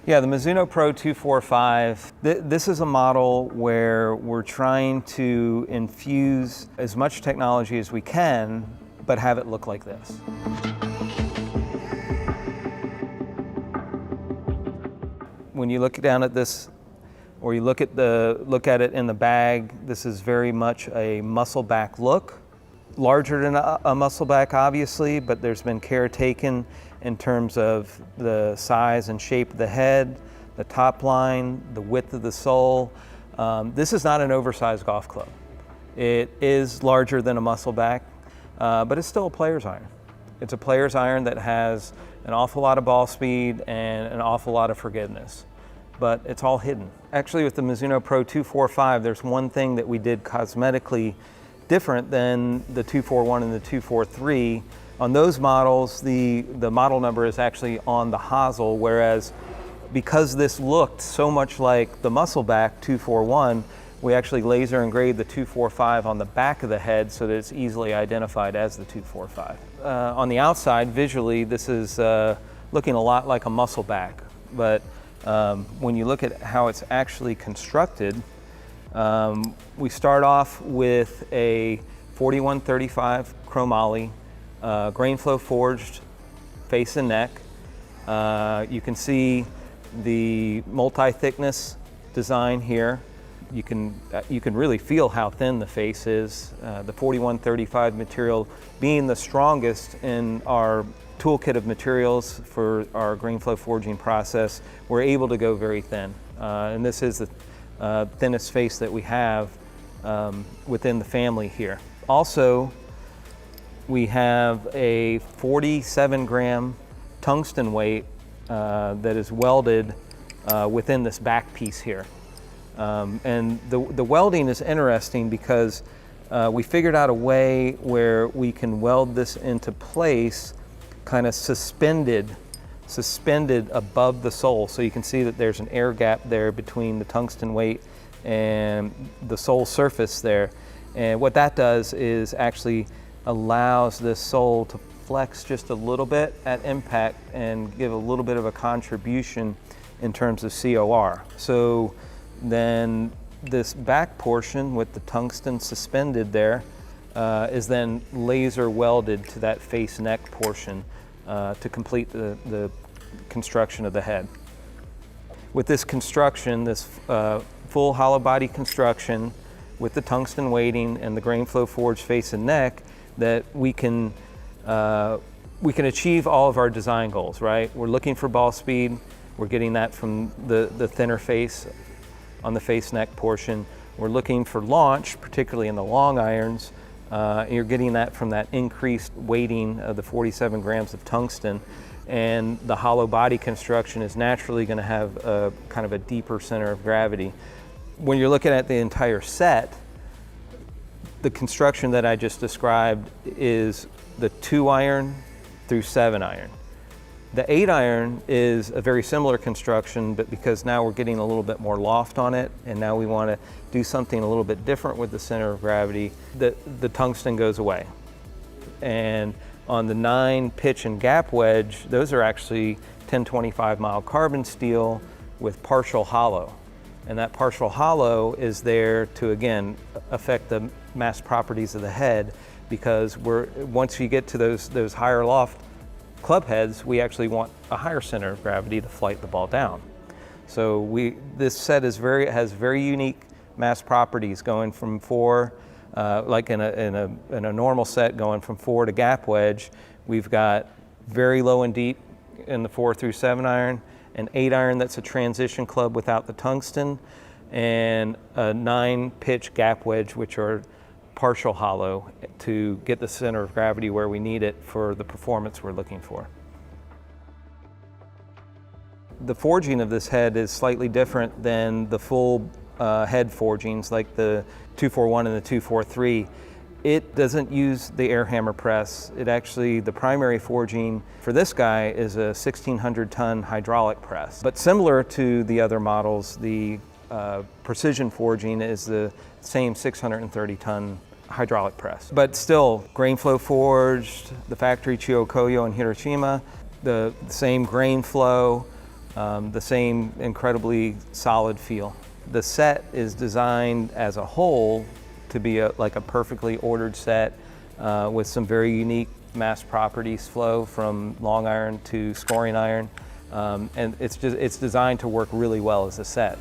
Yeah, the Mizuno Pro 245, this is a model where we're trying to infuse as much technology as we can, but have it look like this. When you look down at this, or you look at it in the bag, this is very much a muscle back look. Larger than a muscle back, obviously, but there's been care taken in terms of the size and shape of the head, the top line, the width of the sole. This is not an oversized golf club. It is larger than a muscle back, but it's still a player's iron. It's a player's iron that has an awful lot of ball speed and an awful lot of forgiveness, but it's all hidden. Actually, with the Mizuno Pro 245, there's one thing that we did cosmetically different than the 241 and the 243. On those models, the model number is actually on the hosel, whereas because this looked so much like the muscleback 241, we actually laser engraved the 245 on the back of the head so that it's easily identified as the 245. On the outside, visually, this is looking a lot like a muscleback, but when you look at how it's actually constructed, we start off with a 4135 chromoly, Grain Flow Forged face and neck. You can see the multi-thickness design here. You can really feel how thin the face is. The 4135 material being the strongest in our toolkit of materials for our Grain Flow forging process, we're able to go very thin. And this is the thinnest face that we have within the family here. Also, we have a 47-gram tungsten weight that is welded within this back piece here. And the welding is interesting because we figured out a way where we can weld this into place kind of suspended above the sole. So you can see that there's an air gap there between the tungsten weight and the sole surface there. And what that does is actually allows this sole to flex just a little bit at impact and give a little bit of a contribution in terms of COR. So then this back portion with the tungsten suspended there is then laser welded to that face neck portion to complete the construction of the head. With this construction, this full hollow body construction with the tungsten weighting and the Grain Flow Forged face and neck, that we can achieve all of our design goals, right? We're looking for ball speed. We're getting that from the thinner face on the face neck portion. We're looking for launch, particularly in the long irons. You're getting that from that increased weighting of the 47 grams of tungsten. And the hollow body construction is naturally going to have a kind of a deeper center of gravity. When you're looking at the entire set, the construction that I just described is the 2-iron through 7-iron. The 8-iron is a very similar construction, but because now we're getting a little bit more loft on it, and now we want to do something a little bit different with the center of gravity, the tungsten goes away. And on the 9 pitch and gap wedge, those are actually 1025 mild carbon steel with partial hollow. And that partial hollow is there to, again, affect the mass properties of the head, because once you get to those higher loft club heads, we actually want a higher center of gravity to flight the ball down. So this set has very unique mass properties, going from 4, like in a normal set, going from 4 to gap wedge. We've got very low and deep in the 4 through 7 iron, an 8 iron that's a transition club without the tungsten, and a 9 pitch gap wedge, which are partial hollow, to get the center of gravity where we need it for the performance we're looking for. The forging of this head is slightly different than the full head forgings like the 241 and the 243. It doesn't use the air hammer press. The primary forging for this guy is a 1,600-ton hydraulic press. But similar to the other models, the precision forging is the same 630-ton hydraulic press. But still, Grain Flow Forged, the factory Chiyokoyo in Hiroshima, the same grain flow, the same incredibly solid feel. The set is designed as a whole to be like a perfectly ordered set with some very unique mass properties flow from long iron to scoring iron. And it's designed to work really well as a set.